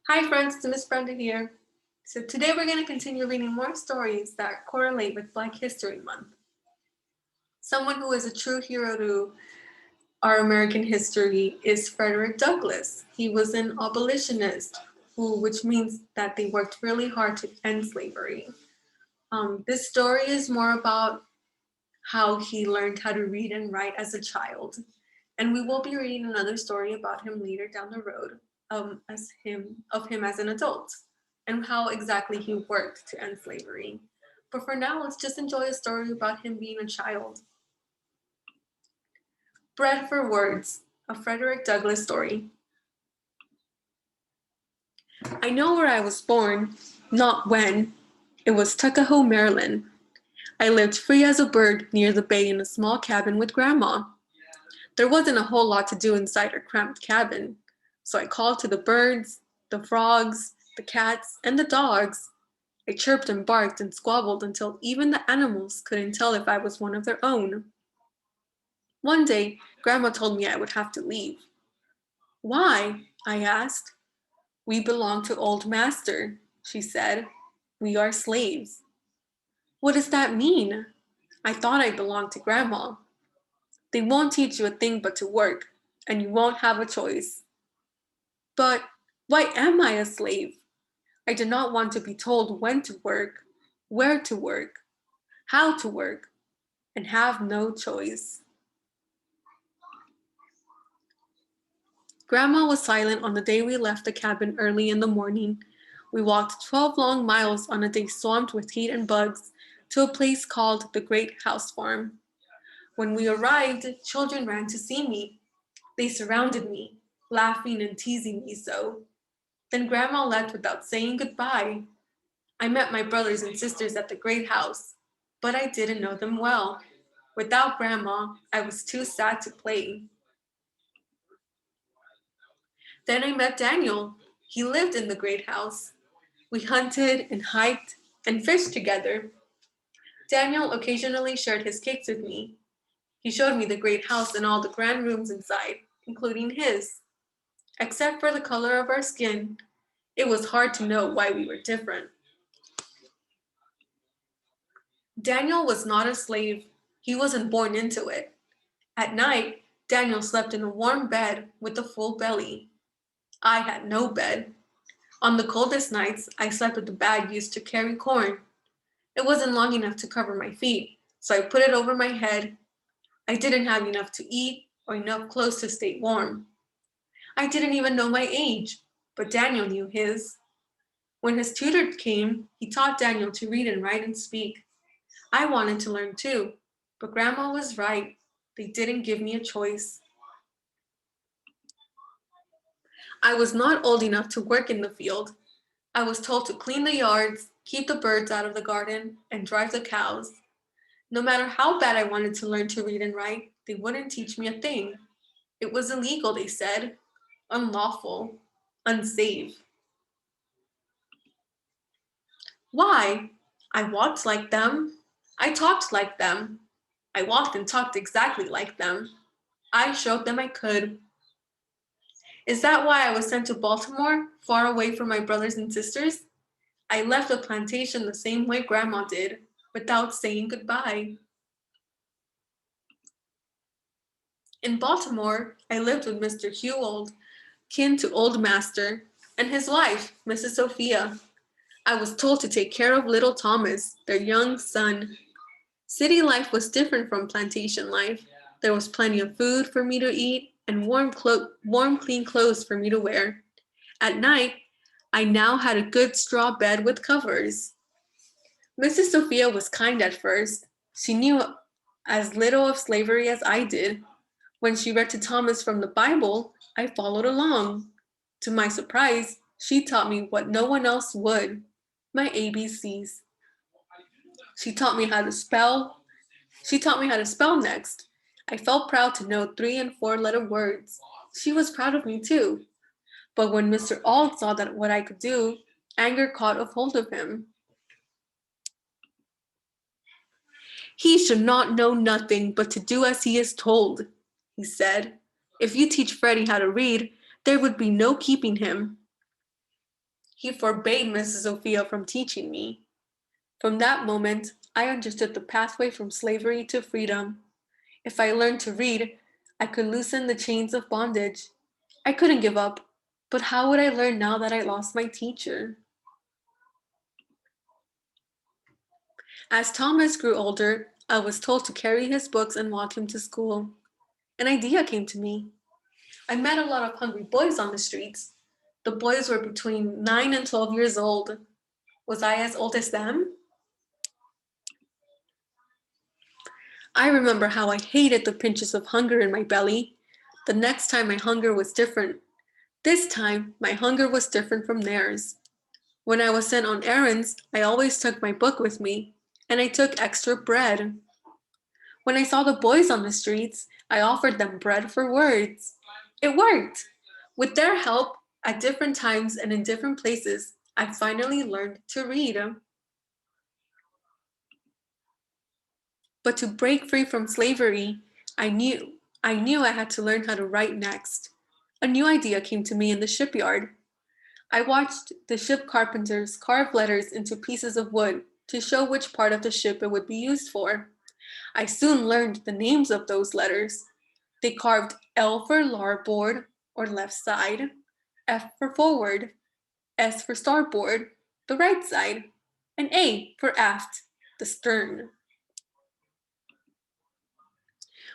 Hi friends, it's Miss Brenda here. So today we're going to continue reading more stories that correlate with Black History Month. Someone who is a true hero to our American history is Frederick Douglass. He was an abolitionist, which means that they worked really hard to end slavery. This story is more about how he learned how to read and write as a child. And we will be reading another story about him later down the road, of him as an adult, and how exactly he worked to end slavery. But for now, let's just enjoy a story about him being a child. Bread for Words, a Frederick Douglass story. I know where I was born, not when. It was Tuckahoe, Maryland. I lived free as a bird near the bay in a small cabin with Grandma. There wasn't a whole lot to do inside her cramped cabin, so I called to the birds, the frogs, the cats, and the dogs. I chirped and barked and squabbled until even the animals couldn't tell if I was one of their own. One day, Grandma told me I would have to leave. Why? I asked. We belong to Old Master, she said. We are slaves. What does that mean? I thought I belonged to Grandma. They won't teach you a thing but to work, and you won't have a choice. But why am I a slave? I do not want to be told when to work, where to work, how to work, and have no choice. Grandma was silent on the day we left the cabin early in the morning. We walked 12 long miles on a day swamped with heat and bugs to a place called the Great House Farm. When we arrived, children ran to see me. They surrounded me, laughing and teasing me so. Then Grandma left without saying goodbye. I met my brothers and sisters at the great house, but I didn't know them well. Without Grandma, I was too sad to play. Then I met Daniel. He lived in the great house. We hunted and hiked and fished together. Daniel occasionally shared his cakes with me. He showed me the great house and all the grand rooms inside, including his. Except for the color of our skin, it was hard to know why we were different. Daniel was not a slave. He wasn't born into it. At night, Daniel slept in a warm bed with a full belly. I had no bed. On the coldest nights, I slept with a bag used to carry corn. It wasn't long enough to cover my feet, so I put it over my head. I didn't have enough to eat or enough clothes to stay warm. I didn't even know my age, but Daniel knew his. When his tutor came, he taught Daniel to read and write and speak. I wanted to learn too, but Grandma was right. They didn't give me a choice. I was not old enough to work in the field. I was told to clean the yards, keep the birds out of the garden, and drive the cows. No matter how bad I wanted to learn to read and write, they wouldn't teach me a thing. It was illegal, they said, unlawful, unsafe. Why? I walked like them. I talked like them. I walked and talked exactly like them. I showed them I could. Is that why I was sent to Baltimore, far away from my brothers and sisters? I left the plantation the same way Grandma did, without saying goodbye. In Baltimore, I lived with Mr. Hugh Old, kin to Old Master, and his wife, Mrs. Sophia. I was told to take care of little Thomas, their young son. City life was different from plantation life. There was plenty of food for me to eat and warm, clean clothes for me to wear. At night, I now had a good straw bed with covers. Mrs. Sophia was kind at first. She knew as little of slavery as I did. When she read to Thomas from the Bible, I followed along. To my surprise, she taught me what no one else would, my ABCs. She taught me how to spell. She taught me how to spell next. I felt proud to know 3 and 4 letter words. She was proud of me too. But when Mr. Auld saw that what I could do, anger caught a hold of him. He should not know nothing but to do as he is told, he said. If you teach Freddie how to read, there would be no keeping him. He forbade Mrs. Sophia from teaching me. From that moment, I understood the pathway from slavery to freedom. If I learned to read, I could loosen the chains of bondage. I couldn't give up, but how would I learn now that I lost my teacher? As Thomas grew older, I was told to carry his books and walk him to school. An idea came to me. I met a lot of hungry boys on the streets. The boys were between 9 and 12 years old. Was I as old as them? I remember how I hated the pinches of hunger in my belly. The next time my hunger was different. This time, my hunger was different from theirs. When I was sent on errands, I always took my book with me, and I took extra bread. When I saw the boys on the streets, I offered them bread for words. It worked. With their help, at different times and in different places, I finally learned to read. But to break free from slavery, I knew I had to learn how to write next. A new idea came to me in the shipyard. I watched the ship carpenters carve letters into pieces of wood to show which part of the ship it would be used for. I soon learned the names of those letters. They carved L for larboard or left side, F for forward, S for starboard, the right side, and A for aft, the stern.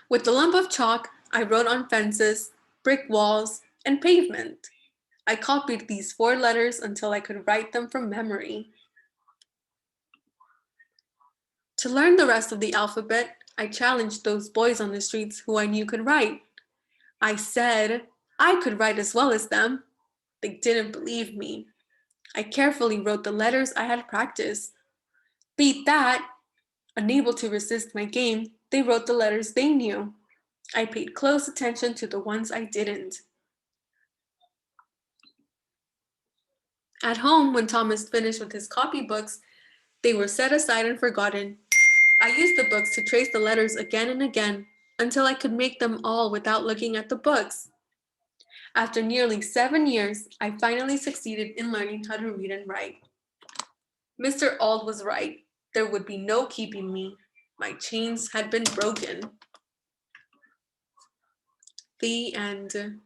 With a lump of chalk, I wrote on fences, brick walls, and pavement. I copied these 4 letters until I could write them from memory. To learn the rest of the alphabet, I challenged those boys on the streets who I knew could write. I said I could write as well as them. They didn't believe me. I carefully wrote the letters I had practiced. Beat that! Unable to resist my game, they wrote the letters they knew. I paid close attention to the ones I didn't. At home, when Thomas finished with his copybooks, they were set aside and forgotten. I used the books to trace the letters again and again until I could make them all without looking at the books. After nearly 7 years, I finally succeeded in learning how to read and write. Mr. Auld was right. There would be no keeping me. My chains had been broken. The end.